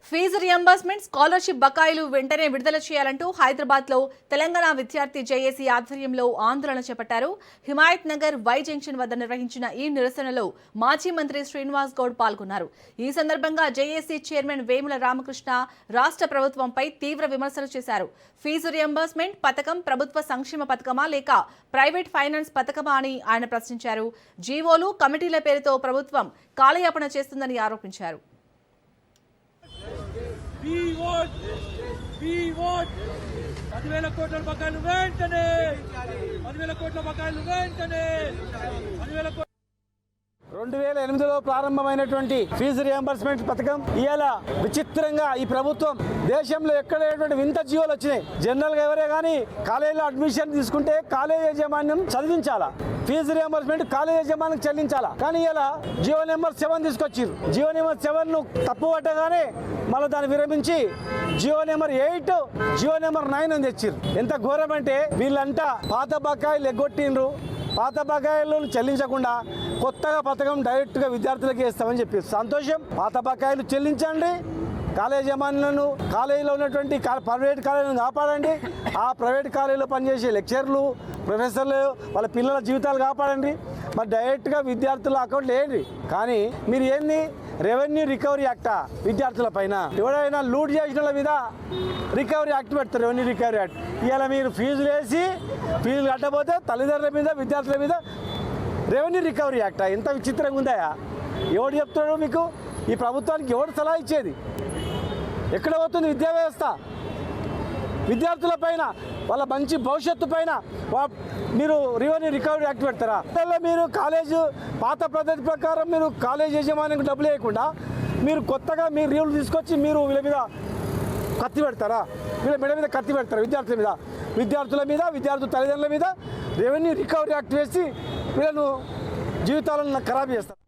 Fee reimbursement scholarship బకాయిలు వెంటనే విడుదల చేయాలంటూ హైదరాబాద్లో తెలంగాణ విద్యార్థి జేఏసీ ఆధ్వర్యంలో ఆందోళన చేపట్టారు. హిమాయత్ నగర్ వై జంక్షన్ వద్ద నిర్వహించిన ఈ నిరసనలో మాజీ మంత్రి శ్రీనివాస్ గౌడ్ పాల్గొన్నారు. ఈ సందర్భంగా జేఏసీ చైర్మన్ వేముల రామకృష్ణ రాష్ట్ర ప్రభుత్వంపై తీవ్ర విమర్శలు చేశారు. ఫీజు రియంబర్స్మెంట్ పథకం ప్రభుత్వ సంక్షేమ పథకమా లేక ప్రైవేట్ ఫైనాన్స్ పథకమా అని ఆయన ప్రశ్నించారు. జీవోలు కమిటీల పేరుతో ప్రభుత్వం కాలయాపన చేస్తుందని ఆరోపించారు. పదివేల కోట్ల బకాయిలు వెంటనే 10,000 కోట్ల బకాయిలు వెంటనే 2008లో ప్రారంభమైనటువంటి ఫీజు రియంబర్స్మెంట్ పథకం ఇవాళ విచిత్రంగా ఈ ప్రభుత్వం దేశంలో ఎక్కడ లేనటువంటి వింత జీవోలు వచ్చినాయి. జనరల్ గా ఎవరే కానీ కాలేజీలో అడ్మిషన్ తీసుకుంటే కాలేజ్ యాజమాన్యం చదివించాలా, ఫీజు రియంబర్స్మెంట్ కాలేజ్ యాజమాన్యం చెల్లించాలా. కానీ ఇలా జియో నెంబర్ 7 తీసుకొచ్చారు. జియో నెంబర్ 7 ను తప్పు పట్టగానే మళ్ళీ దాన్ని విరమించి జియో నెంబర్ 8 జియో నెంబర్ 9 అని తెచ్చారు. ఎంత ఘోరం అంటే వీళ్ళంతా పాత బకాయిలు ఎగ్గొట్టిండ్రు. పాత బకాయిలను చెల్లించకుండా కొత్తగా పథకం డైరెక్ట్గా విద్యార్థులకు ఇస్తామని చెప్పారు. సంతోషం, పాత బకాయిలు చెల్లించండి, కాలేజ్ యజమానులను కాలేజీలో ఉన్నటువంటి ప్రైవేట్ కాలేజీలను కాపాడండి, ఆ ప్రైవేట్ కాలేజీలో పనిచేసే లెక్చర్లు ప్రొఫెసర్లు వాళ్ళ పిల్లల జీవితాలు కాపాడండి, మరి డైరెక్ట్గా విద్యార్థుల అకౌంట్లు వేయండి. కానీ మీరు ఏంది రెవెన్యూ రికవరీ యాక్టా విద్యార్థుల పైన ఎవరైనా లూట్ చేసిన వాళ్ళ మీద రికవరీ యాక్ట్ పెడతారు, రెవెన్యూ రికవరీ యాక్ట్. ఇవాళ మీరు ఫీజులు వేసి ఫీజులు కట్టకపోతే తల్లిదండ్రుల మీద విద్యార్థుల మీద రెవెన్యూ రికవరీ యాక్టా. ఎంత విచిత్రంగా ఉందా? ఎవడు చెప్తున్నాడు మీకు? ఈ ప్రభుత్వానికి ఎవడు సలహా ఇచ్చేది? ఎక్కడ పోతుంది విద్యా వ్యవస్థ? విద్యార్థుల పైన వాళ్ళ మంచి భవిష్యత్తు పైన మీరు రెవెన్యూ రికవరీ యాక్ట్ పెడతారా? మీరు కాలేజు పాత పద్ధతి ప్రకారం మీరు కాలేజ్ యజమానికి డబ్బులు వేయకుండా మీరు కొత్తగా మీరు రూల్ తీసుకొచ్చి మీరు వీళ్ళ మీద కత్తి పెడతారా? వీళ్ళ మెడ మీద కత్తి పెడతారా? విద్యార్థుల మీద విద్యార్థుల తల్లిదండ్రుల మీద రెవెన్యూ రికవరీ యాక్ట్ వేసి వీళ్ళను జీవితాలను ఖరాబ్ చేస్తారు.